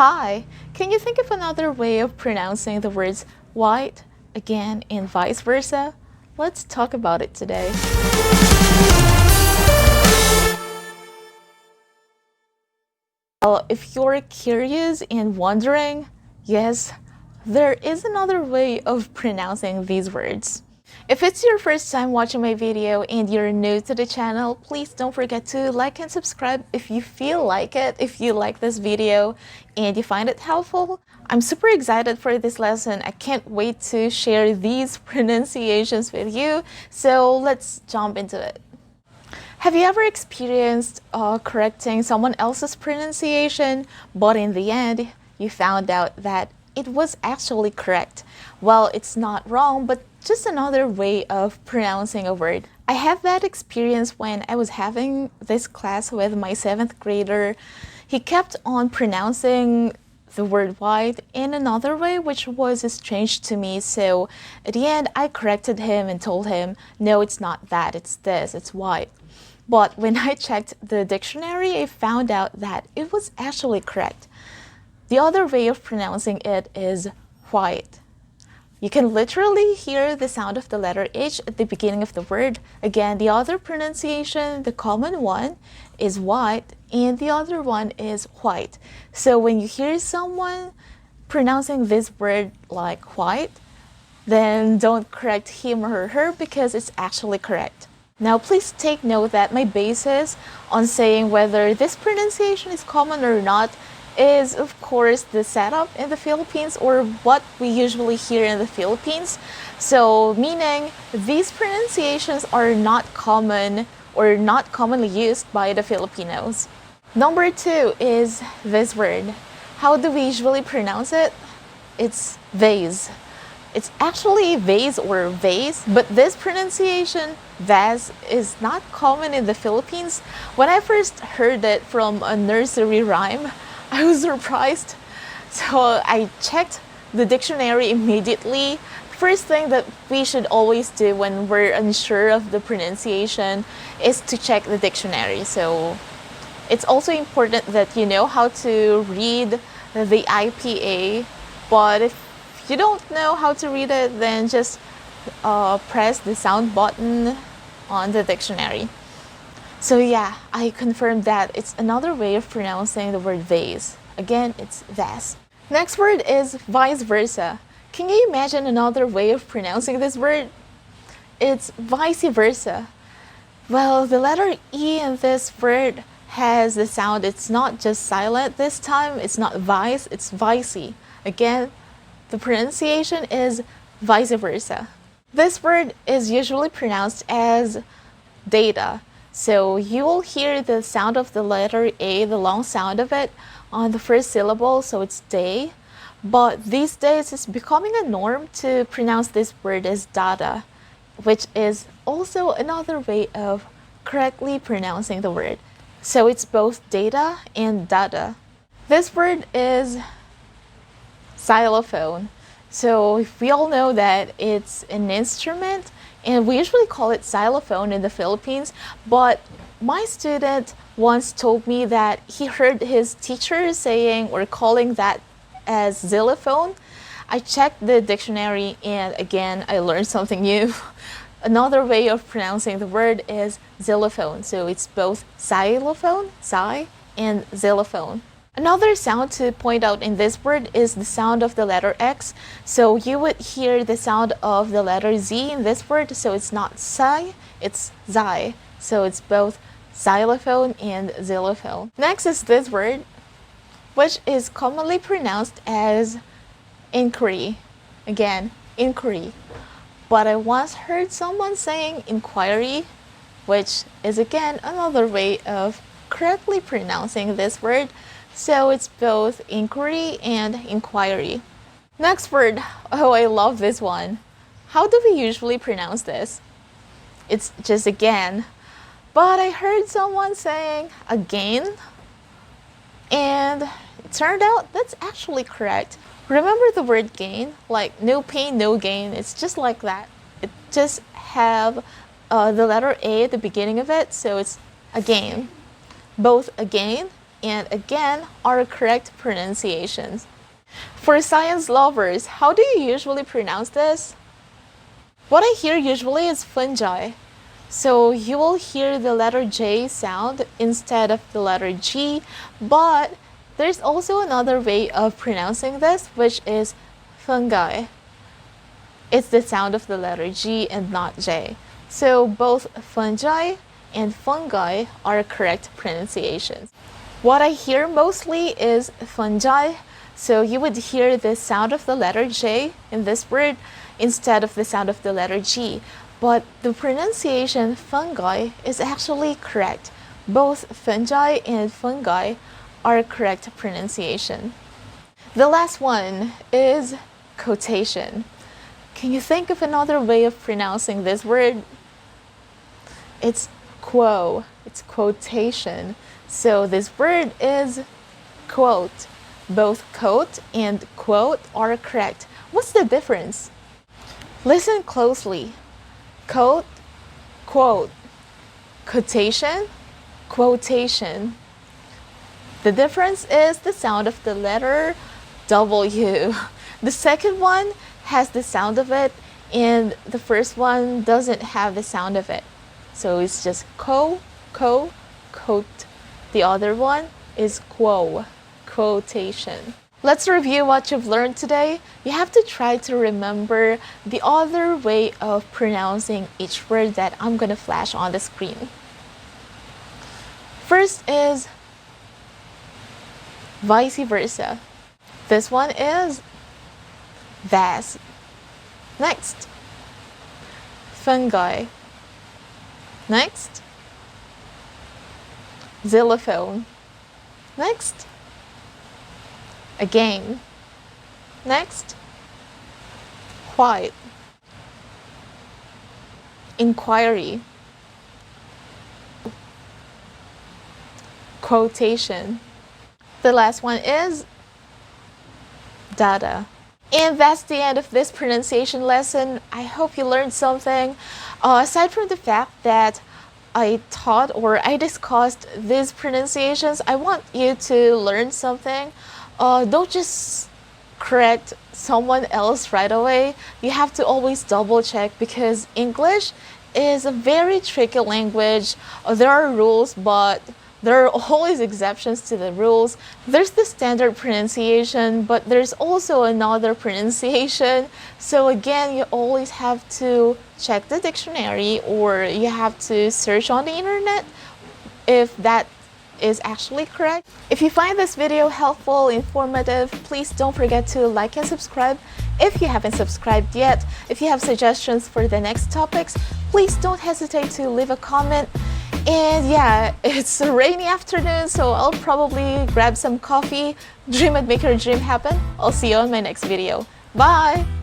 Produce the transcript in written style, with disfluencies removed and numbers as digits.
Hi, can you think of another way of pronouncing the words white, again, and vice versa? Let's talk about it today. Well, if you're curious and wondering, yes, there is another way of pronouncing these words. If it's your first time watching my video and you're new to the channel, please don't forget to like and subscribe if you feel like it, if you like this video and you find it helpful. I'm super excited for this lesson. I can't wait to share these pronunciations with you, so let's jump into it. Have you ever experienced correcting someone else's pronunciation, but in the end, you found out that it was actually correct? Well, it's not wrong, but just another way of pronouncing a word. I had that experience when I was having this class with my 7th grader. He kept on pronouncing the word white in another way, which was strange to me. So at the end, I corrected him and told him, no, it's not that, it's this, it's white. But when I checked the dictionary, I found out that it was actually correct. The other way of pronouncing it is white. You can literally hear the sound of the letter H at the beginning of the word. Again, the other pronunciation, the common one, is white, and the other one is white. So when you hear someone pronouncing this word like white, then don't correct him or her because it's actually correct. Now, please take note that my basis on saying whether this pronunciation is common or not is, of course, the setup in the Philippines or what we usually hear in the Philippines. So, meaning these pronunciations are not common or not commonly used by the Filipinos. Number 2 is this word. How do we usually pronounce it? It's vase. It's actually vase or vase, but this pronunciation, vase, is not common in the Philippines. When I first heard it from a nursery rhyme, I was surprised. So I checked the dictionary immediately. First thing that we should always do when we're unsure of the pronunciation is to check the dictionary. So it's also important that you know how to read the IPA, but if you don't know how to read it, then just press the sound button on the dictionary. So yeah, I confirmed that it's another way of pronouncing the word vase. Again, it's vase. Next word is vice versa. Can you imagine another way of pronouncing this word? It's vice versa. Well, the letter E in this word has the sound. It's not just silent this time. It's not vice, it's vicey. Again, the pronunciation is vice versa. This word is usually pronounced as data. So you will hear the sound of the letter A, the long sound of it, on the first syllable, so it's day. But these days it's becoming a norm to pronounce this word as data, which is also another way of correctly pronouncing the word. So it's both data and data. This word is xylophone. So we all know that it's an instrument and we usually call it xylophone in the Philippines, but my student once told me that he heard his teacher saying or calling that as xylophone. I checked the dictionary and again I learned something new. Another way of pronouncing the word is xylophone. So it's both xylophone, xy, and xylophone. Another sound to point out in this word is the sound of the letter X. So you would hear the sound of the letter Z in this word. So it's not xy, it's xy. So it's both xylophone and xylophone. Next is this word, which is commonly pronounced as inquiry. Again, inquiry. But I once heard someone saying inquiry, which is again another way of correctly pronouncing this word. So it's both inquiry and inquiry. Next word. Oh, I love this one. How do we usually pronounce this? It's just again. But I heard someone saying again, and it turned out that's actually correct. Remember the word gain? Like no pain, no gain. It's just like that. It just have the letter A at the beginning of it, so it's again. Both again and again are correct pronunciations. For science lovers, how do you usually pronounce this? What I hear usually is fungi. So you will hear the letter J sound instead of the letter G, but there's also another way of pronouncing this, which is fungi. It's the sound of the letter G and not J. So both fungi and fungi are correct pronunciations. What I hear mostly is fungi, so you would hear the sound of the letter J in this word instead of the sound of the letter G. But the pronunciation fungi is actually correct. Both fungi and fungi are correct pronunciation. The last one is quotation. Can you think of another way of pronouncing this word? It's quo. It's quotation. So this word is quote. Both quote and quote are correct. What's the difference? Listen closely. Quote, quote. Quotation, quotation. The difference is the sound of the letter W. The second one has the sound of it, and the first one doesn't have the sound of it. So it's just quote. The other one is quo, quotation. Let's review what you've learned today. You have to try to remember the other way of pronouncing each word that I'm gonna flash on the screen. First is vice versa. This one is vase. Next, fungi. Next, xylophone. Next, again. Next, white. Inquiry. Quotation. The last one is data. And that's the end of this pronunciation lesson. I hope you learned something. Aside from the fact that I taught or I discussed these pronunciations, I want you to learn something. Don't just correct someone else right away. You have to always double check because English is a very tricky language. There are rules, but there are always exceptions to the rules. There's the standard pronunciation, but there's also another pronunciation. So again, you always have to check the dictionary or you have to search on the internet if that is actually correct. If you find this video helpful, informative, please don't forget to like and subscribe if you haven't subscribed yet. If you have suggestions for the next topics, please don't hesitate to leave a comment. And yeah, it's a rainy afternoon, so I'll probably grab some coffee, dream and make your dream happen. I'll see you on my next video. Bye!